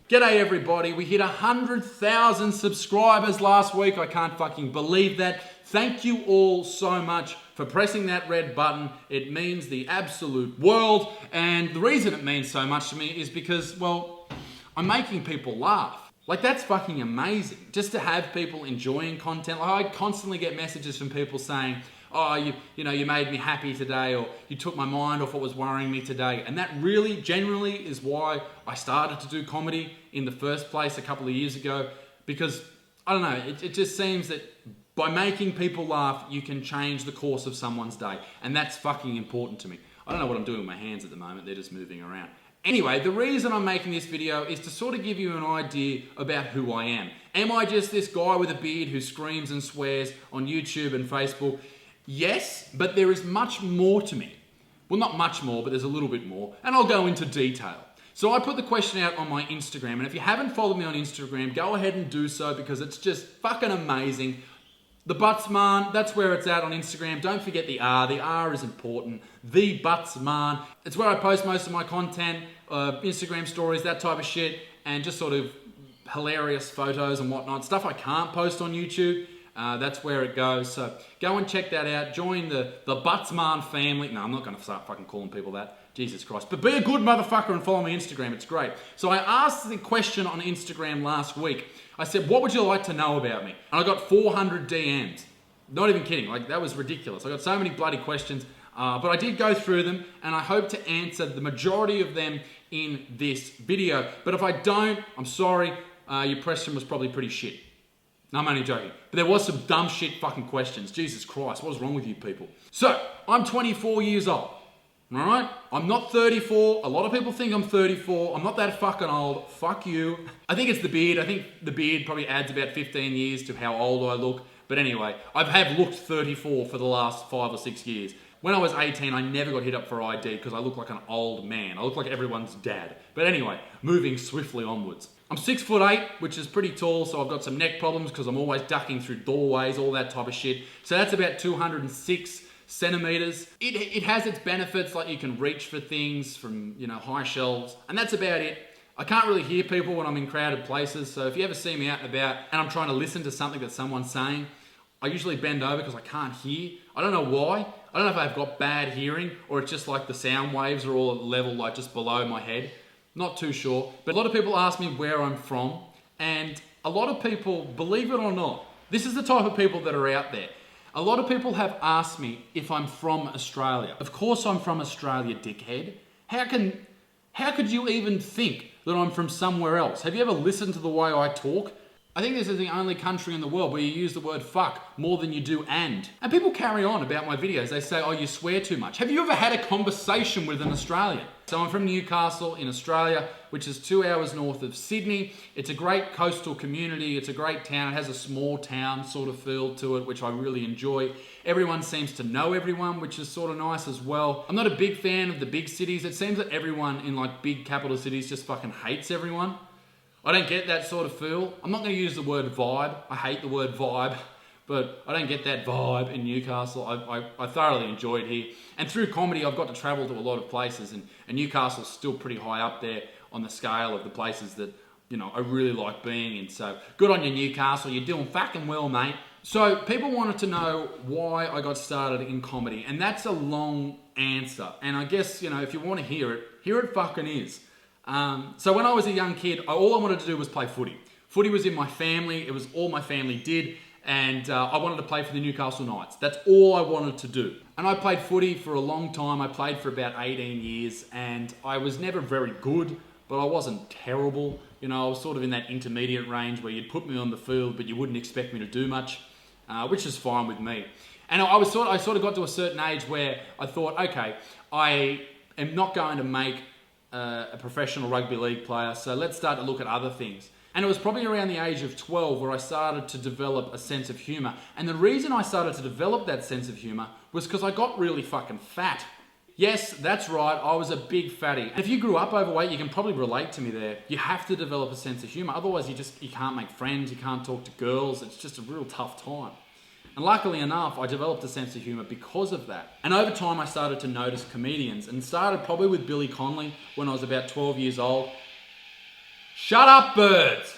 G'day everybody, we hit 100,000 subscribers last week. I can't fucking believe that. Thank you all so much for pressing that red button. It means the absolute world. And the reason it means so much to me is because, well, I'm making people laugh. Like, that's fucking amazing. Just to have people enjoying content. Like, I constantly get messages from people saying, oh, you made me happy today, or you took my mind off what was worrying me today. And that really, genuinely is why I started to do comedy in the first place a couple of years ago. Because, I don't know, it just seems that by making people laugh, you can change the course of someone's day. And that's fucking important to me. I don't know what I'm doing with my hands at the moment. They're just moving around. Anyway, the reason I'm making this video is to sort of give you an idea about who I am. Am I just this guy with a beard who screams and swears on YouTube and Facebook? Yes, but there is much more to me. Well, not much more, but there's a little bit more. And I'll go into detail. So I put the question out on my Instagram. And if you haven't followed me on Instagram, go ahead and do so because it's just fucking amazing. The Buttsman, that's where it's at on Instagram. Don't forget the R. The R is important. The Buttsman. It's where I post most of my content, Instagram stories, that type of shit, and just sort of hilarious photos and whatnot. Stuff I can't post on YouTube. That's where it goes. So go and check that out. Join the Buttsman family. No, I'm not going to start fucking calling people that. Jesus Christ. But be a good motherfucker and follow me on Instagram. It's great. So I asked the question on Instagram last week. I said, what would you like to know about me? And I got 400 DMs. Not even kidding. Like, that was ridiculous. I got so many bloody questions. But I did go through them, and I hope to answer the majority of them in this video. But if I don't, I'm sorry. Your question was probably pretty shit. No, I'm only joking. But there was some dumb shit fucking questions. Jesus Christ, what is wrong with you people? So, I'm 24 years old. Alright? I'm not 34. A lot of people think I'm 34. I'm not that fucking old. Fuck you. I think it's the beard. I think the beard probably adds about 15 years to how old I look. But anyway, I have looked 34 for the last 5 or 6 years. When I was 18, I never got hit up for ID because I look like an old man. I look like everyone's dad. But anyway, moving swiftly onwards. I'm 6'8", which is pretty tall, so I've got some neck problems because I'm always ducking through doorways, all that type of shit. So that's about 206 centimeters. It has its benefits, like you can reach for things from, high shelves, and that's about it. I can't really hear people when I'm in crowded places, so if you ever see me out and about and I'm trying to listen to something that someone's saying, I usually bend over because I can't hear. I don't know why. I don't know if I've got bad hearing or it's just like the sound waves are all at level like just below my head. Not too sure. But a lot of people ask me where I'm from, and a lot of people, believe it or not, this is the type of people that are out there. A lot of people have asked me if I'm from Australia. Of course I'm from Australia, dickhead. How could you even think that I'm from somewhere else? Have you ever listened to the way I talk? I think this is the only country in the world where you use the word fuck more than you do and. And people carry on about my videos. They say, oh, you swear too much. Have you ever had a conversation with an Australian? So I'm from Newcastle in Australia, which is 2 hours north of Sydney. It's a great coastal community. It's a great town. It has a small town sort of feel to it, which I really enjoy. Everyone seems to know everyone, which is sort of nice as well. I'm not a big fan of the big cities. It seems that everyone in like big capital cities just fucking hates everyone. I don't get that sort of feel. I'm not going to use the word vibe. I hate the word vibe, but I don't get that vibe in Newcastle. I thoroughly enjoyed here. And through comedy, I've got to travel to a lot of places, and Newcastle's still pretty high up there on the scale of the places that, I really like being in. So good on you, Newcastle. You're doing fucking well, mate. So people wanted to know why I got started in comedy, and that's a long answer. And I guess, if you want to hear it, here it fucking is. So when I was a young kid, all I wanted to do was play footy. Footy was in my family. It was all my family did. And I wanted to play for the Newcastle Knights. That's all I wanted to do. And I played footy for a long time. I played for about 18 years. And I was never very good, but I wasn't terrible. I was sort of in that intermediate range where you'd put me on the field, but you wouldn't expect me to do much, which is fine with me. And I sort of got to a certain age where I thought, okay, I am not going to make a professional rugby league player, so let's start to look at other things. And it was probably around the age of 12 where I started to develop a sense of humor. And the reason I started to develop that sense of humor was because I got really fucking fat. Yes, that's right, I was a big fatty. And if you grew up overweight, you can probably relate to me there. You have to develop a sense of humor, otherwise you can't make friends, you can't talk to girls, it's just a real tough time. And luckily enough, I developed a sense of humor because of that. And over time, I started to notice comedians, and started probably with Billy Connolly when I was about 12 years old. Shut up, birds!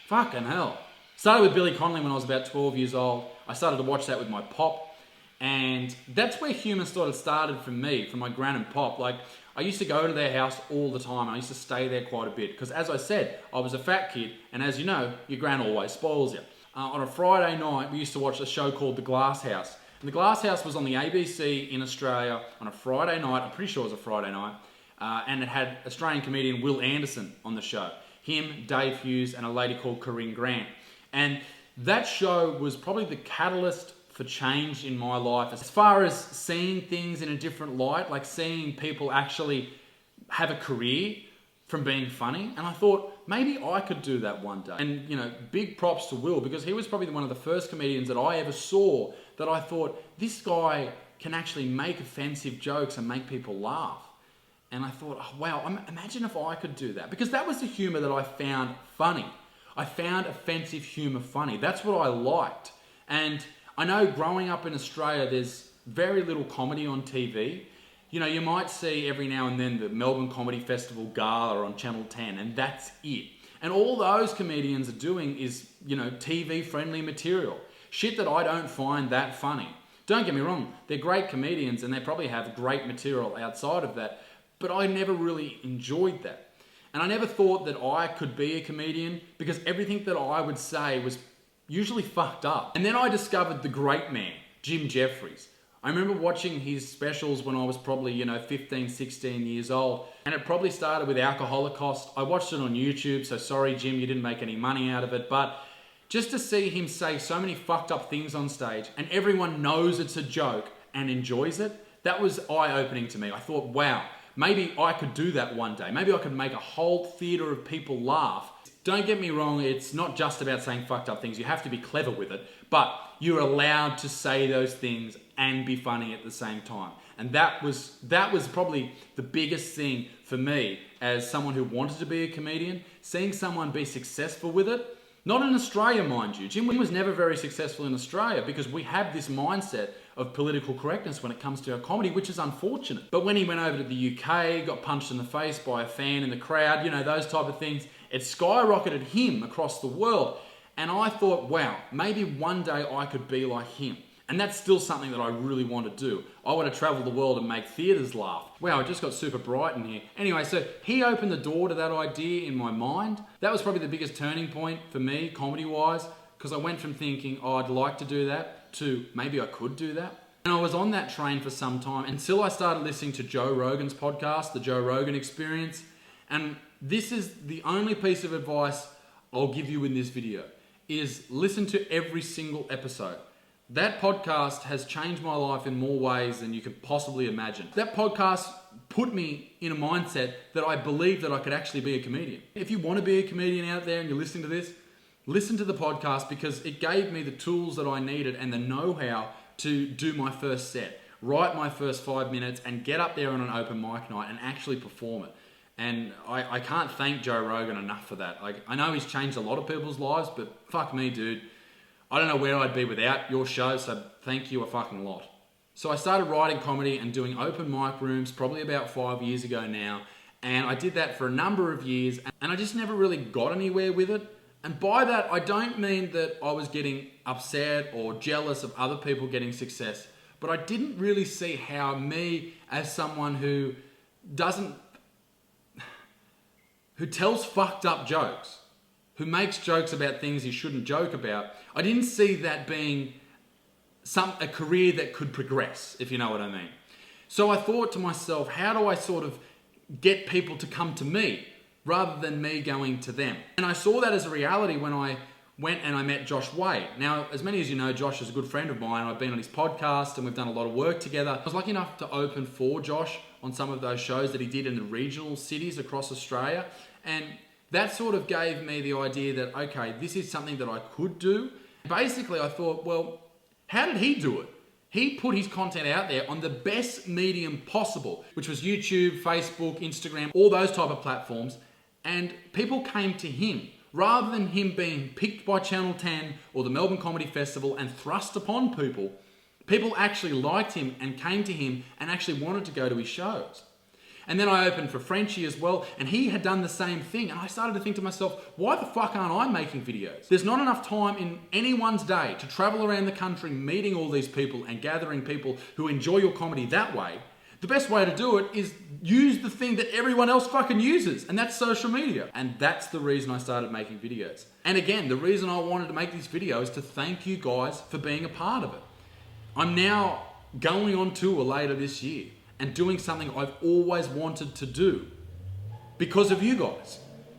Fucking hell. Started with Billy Connolly when I was about 12 years old. I started to watch that with my pop. And that's where humour started from me, from my gran and pop. Like, I used to go to their house all the time. I used to stay there quite a bit. Because as I said, I was a fat kid. And as you know, your gran always spoils you. On a Friday night, we used to watch a show called The Glass House. And The Glass House was on the ABC in Australia on a Friday night. I'm pretty sure it was a Friday night. And it had Australian comedian Will Anderson on the show. Him, Dave Hughes, and a lady called Corinne Grant. And that show was probably the catalyst for change in my life. As far as seeing things in a different light, like seeing people actually have a career from being funny. And I thought, maybe I could do that one day. And, you know, big props to Will, because he was probably one of the first comedians that I ever saw that I thought, this guy can actually make offensive jokes and make people laugh. And I thought, oh, wow, imagine if I could do that. Because that was the humour that I found funny. I found offensive humour funny. That's what I liked. And I know growing up in Australia, there's very little comedy on TV. You know, you might see every now and then the Melbourne Comedy Festival Gala on Channel 10, and that's it. And all those comedians are doing is, you know, TV-friendly material. Shit that I don't find that funny. Don't get me wrong, they're great comedians and they probably have great material outside of that, but I never really enjoyed that. And I never thought that I could be a comedian because everything that I would say was usually fucked up. And then I discovered the great man, Jim Jefferies. I remember watching his specials when I was probably, 15, 16 years old. And it probably started with Alcoholocaust. I watched it on YouTube, so sorry, Jim, you didn't make any money out of it. But just to see him say so many fucked up things on stage and everyone knows it's a joke and enjoys it, that was eye-opening to me. I thought, wow, maybe I could do that one day. Maybe I could make a whole theatre of people laugh. Don't get me wrong, it's not just about saying fucked up things. You have to be clever with it, but you're allowed to say those things and be funny at the same time. And that was probably the biggest thing for me as someone who wanted to be a comedian, seeing someone be successful with it. Not in Australia, mind you. Jim was never very successful in Australia because we have this mindset of political correctness when it comes to our comedy, which is unfortunate. But when he went over to the UK, got punched in the face by a fan in the crowd, those type of things, it skyrocketed him across the world. And I thought, wow, maybe one day I could be like him. And that's still something that I really want to do. I want to travel the world and make theatres laugh. Wow, it just got super bright in here. Anyway, so he opened the door to that idea in my mind. That was probably the biggest turning point for me, comedy-wise, because I went from thinking, oh, I'd like to do that, to maybe I could do that. And I was on that train for some time until I started listening to Joe Rogan's podcast, The Joe Rogan Experience. And this is the only piece of advice I'll give you in this video, is listen to every single episode. That podcast has changed my life in more ways than you could possibly imagine. That podcast put me in a mindset that I believed that I could actually be a comedian. If you want to be a comedian out there and you're listening to this, listen to the podcast because it gave me the tools that I needed and the know-how to do my first set, write my first 5 minutes and get up there on an open mic night and actually perform it. And I can't thank Joe Rogan enough for that. Like, I know he's changed a lot of people's lives, but fuck me, dude. I don't know where I'd be without your show, so thank you a fucking lot. So I started writing comedy and doing open mic rooms probably about 5 years ago now. And I did that for a number of years and I just never really got anywhere with it. And by that, I don't mean that I was getting upset or jealous of other people getting success, but I didn't really see how me as someone who tells fucked up jokes, who makes jokes about things he shouldn't joke about, I didn't see that being a career that could progress, if you know what I mean. So I thought to myself, how do I sort of get people to come to me rather than me going to them? And I saw that as a reality when I went and I met Josh Wade. Now, as many as you know, Josh is a good friend of mine. I've been on his podcast and we've done a lot of work together. I was lucky enough to open for Josh on some of those shows that he did in the regional cities across Australia. And that sort of gave me the idea that, okay, this is something that I could do. Basically, I thought, well, how did he do it? He put his content out there on the best medium possible, which was YouTube, Facebook, Instagram, all those type of platforms. And people came to him rather than him being picked by Channel 10 or the Melbourne Comedy Festival and thrust upon people. People actually liked him and came to him and actually wanted to go to his shows. And then I opened for Frenchie as well, and he had done the same thing. And I started to think to myself, why the fuck aren't I making videos? There's not enough time in anyone's day to travel around the country meeting all these people and gathering people who enjoy your comedy that way. The best way to do it is use the thing that everyone else fucking uses, and that's social media. And that's the reason I started making videos. And again, the reason I wanted to make this video is to thank you guys for being a part of it. I'm now going on tour later this year and doing something I've always wanted to do because of you guys.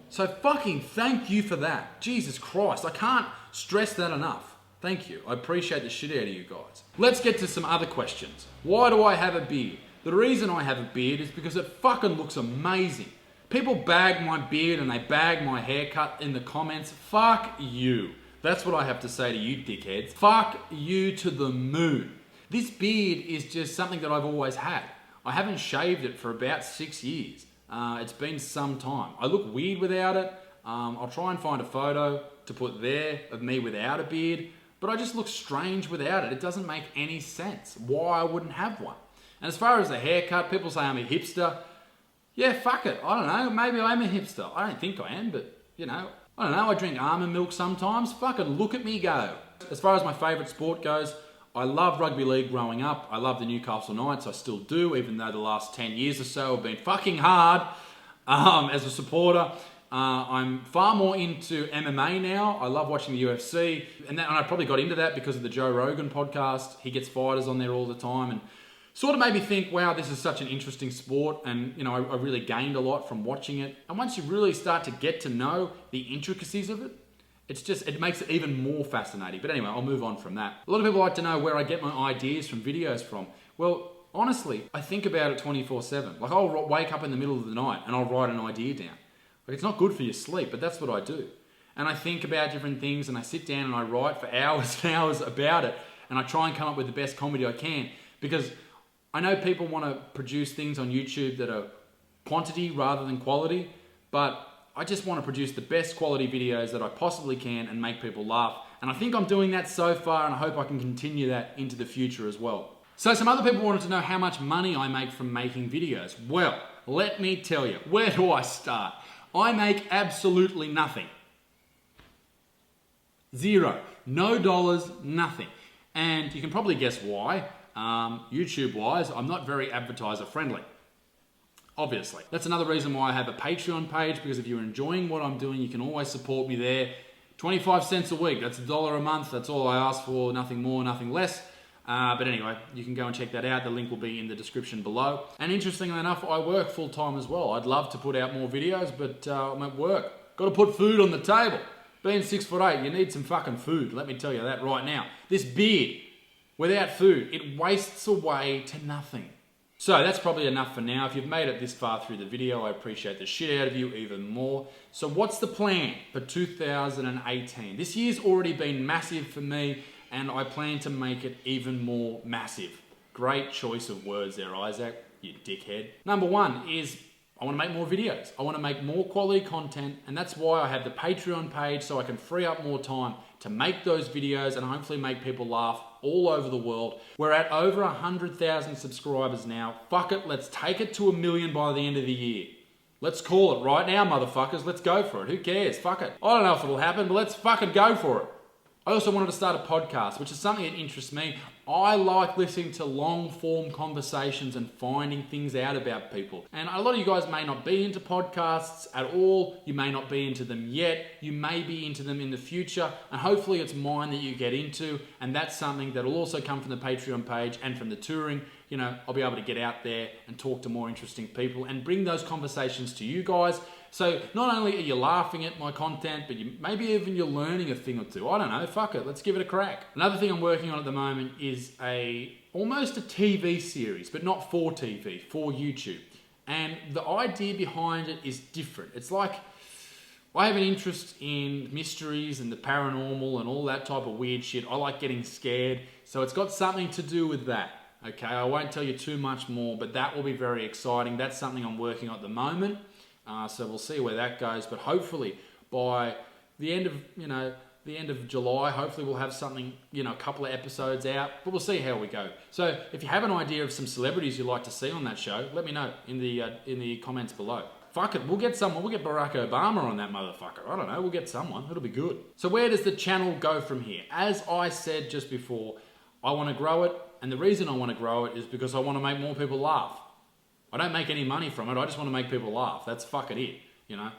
So fucking thank you for that. Jesus Christ, I can't stress that enough. Thank you. I appreciate the shit out of you guys. Let's get to some other questions. Why do I have a beard? The reason I have a beard is because it fucking looks amazing. People bag my beard and they bag my haircut in the comments. Fuck you. That's what I have to say to you dickheads. Fuck you to the moon. This beard is just something that I've always had. I haven't shaved it for about 6 years. It's been some time. I look weird without it. I'll try and find a photo to put there of me without a beard, but I just look strange without it. It doesn't make any sense why I wouldn't have one. And as far as the haircut, people say I'm a hipster. Yeah, fuck it. I don't know. Maybe I'm a hipster. I don't think I am, but you know. I don't know. I drink almond milk sometimes. Fucking look at me go. As far as my favourite sport goes, I loved rugby league growing up. I love the Newcastle Knights. I still do, even though the last 10 years or so have been fucking hard as a supporter. I'm far more into MMA now. I love watching the UFC. And I probably got into that because of the Joe Rogan podcast. He gets fighters on there all the time. And sort of made me think, wow, this is such an interesting sport. And, you know, I really gained a lot from watching it. And once you really start to get to know the intricacies of it, it makes it even more fascinating. But anyway, I'll move on from that. A lot of people like to know where I get my ideas from videos from. Well, honestly, I think about it 24/7. Like, I'll wake up in the middle of the night and I'll write an idea down. Like, it's not good for your sleep, but that's what I do. And I think about different things and I sit down and I write for hours and hours about it. And I try and come up with the best comedy I can. Because I know people want to produce things on YouTube that are quantity rather than quality, but I just want to produce the best quality videos that I possibly can and make people laugh. And I think I'm doing that so far, and I hope I can continue that into the future as well. So some other people wanted to know how much money I make from making videos. Well, let me tell you, where do I start? I make absolutely nothing. Zero. No dollars, nothing. And you can probably guess why. YouTube-wise, I'm not very advertiser-friendly. Obviously. That's another reason why I have a Patreon page, because if you're enjoying what I'm doing, you can always support me there. 25 cents a week, that's $1 a month, that's all I ask for, nothing more, nothing less. But anyway, you can go and check that out. The link will be in the description below. And interestingly enough, I work full-time as well. I'd love to put out more videos, but I'm at work. Got to put food on the table. Being 6'8", you need some fucking food, let me tell you that right now. This beard, without food, it wastes away to nothing. So that's probably enough for now. If you've made it this far through the video, I appreciate the shit out of you even more. So what's the plan for 2018? This year's already been massive for me, and I plan to make it even more massive. Great choice of words there, Isaac, you dickhead. Number one is I want to make more videos. I want to make more quality content, and that's why I have the Patreon page, so I can free up more time to make those videos and hopefully make people laugh all over the world. We're at over 100,000 subscribers now. Fuck it, let's take it to 1 million by the end of the year. Let's call it right now, motherfuckers. Let's go for it. Who cares? Fuck it. I don't know if it'll happen, but let's fucking go for it. I also wanted to start a podcast, which is something that interests me. I like listening to long-form conversations and finding things out about people. And a lot of you guys may not be into podcasts at all. You may not be into them yet. You may be into them in the future. And hopefully it's mine that you get into. And that's something that will also come from the Patreon page and from the touring. You know, I'll be able to get out there and talk to more interesting people and bring those conversations to you guys. So not only are you laughing at my content, but maybe even you're learning a thing or two. I don't know, fuck it, let's give it a crack. Another thing I'm working on at the moment is almost a TV series, but not for TV, for YouTube. And the idea behind it is different. It's like, I have an interest in mysteries and the paranormal and all that type of weird shit. I like getting scared, so it's got something to do with that. Okay, I won't tell you too much more, but that will be very exciting. That's something I'm working on at the moment. So we'll see where that goes. But hopefully by the end of, the end of July. Hopefully we'll have something, you know, a couple of episodes out, but we'll see how we go. So if you have an idea of some celebrities you'd like to see on that show, let me know in the comments below. Fuck it, we'll get someone. We'll get Barack Obama on that motherfucker. I don't know, we'll get someone. It'll be good. So where does the channel go from here? As I said just before, I want to grow it, and the reason I want to grow it is because I want to make more people laugh. I don't make any money from it, I just want to make people laugh. That's fucking it, you know.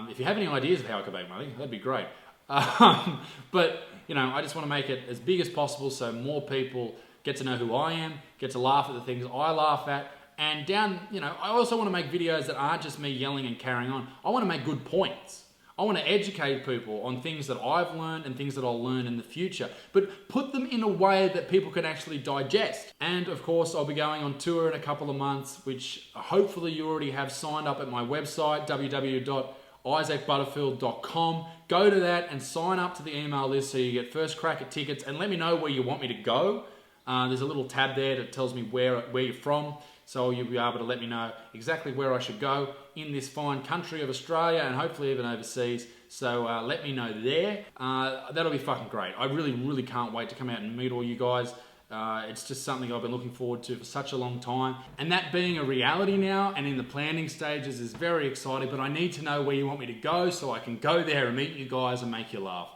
If you have any ideas of how I could make money, that'd be great. But, you know, I just want to make it as big as possible so more people get to know who I am, get to laugh at the things I laugh at, and you know, I also want to make videos that aren't just me yelling and carrying on. I want to make good points. I want to educate people on things that I've learned and things that I'll learn in the future, but put them in a way that people can actually digest. And of course, I'll be going on tour in a couple of months, which hopefully you already have signed up at my website, www.isaacbutterfield.com. Go to that and sign up to the email list so you get first crack at tickets, and let me know where you want me to go. There's a little tab there that tells me where you're from, so you'll be able to let me know exactly where I should go in this fine country of Australia and hopefully even overseas. So let me know there. That'll be fucking great. I really, really can't wait to come out and meet all you guys. It's just something I've been looking forward to for such a long time. And that being a reality now and in the planning stages is very exciting, but I need to know where you want me to go so I can go there and meet you guys and make you laugh.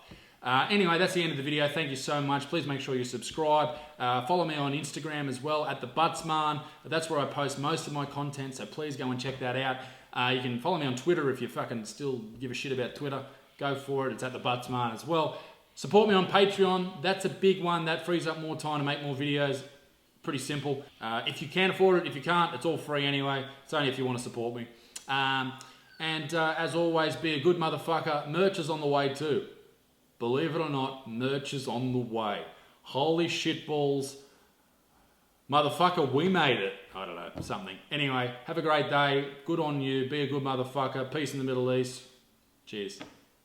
Anyway, that's the end of the video. Thank you so much. Please make sure you subscribe. Follow me on Instagram as well at the Buttsman. That's where I post most of my content, so please go and check that out. You can follow me on Twitter if you fucking still give a shit about Twitter. Go for it. It's at the Buttsman as well. Support me on Patreon. That's a big one. That frees up more time to make more videos. Pretty simple. If you can afford it, if you can't, it's all free anyway. It's only if you want to support me. As always, be a good motherfucker. Merch is on the way too. Believe it or not, merch is on the way. Holy shitballs. Motherfucker, we made it. I don't know, something. Anyway, have a great day. Good on you. Be a good motherfucker. Peace in the Middle East. Cheers.